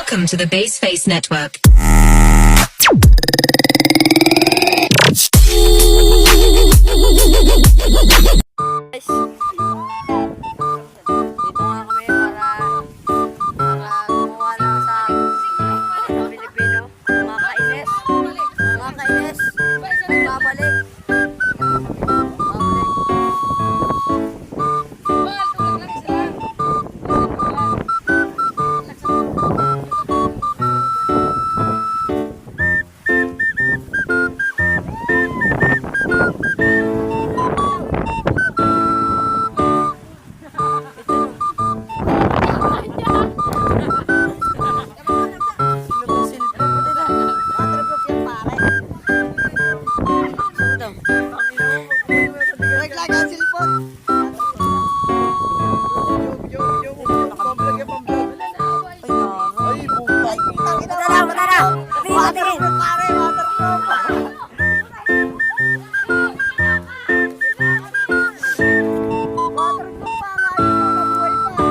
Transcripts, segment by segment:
Welcome to the Baseface Network. Guys, dito nga kami para gumawa na sa Pilipino. Mga kainis, nagbabalik.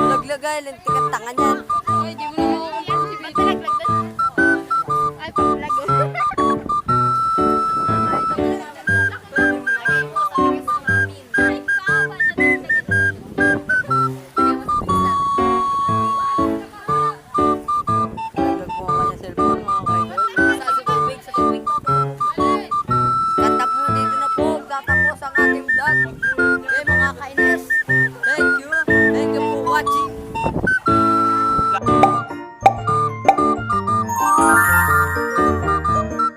Naglagay, lintik at tangan yan. Ay, di mo na ako si Baby. Ay, paglago. Katapos dito na po, tatapos ang ating vlog.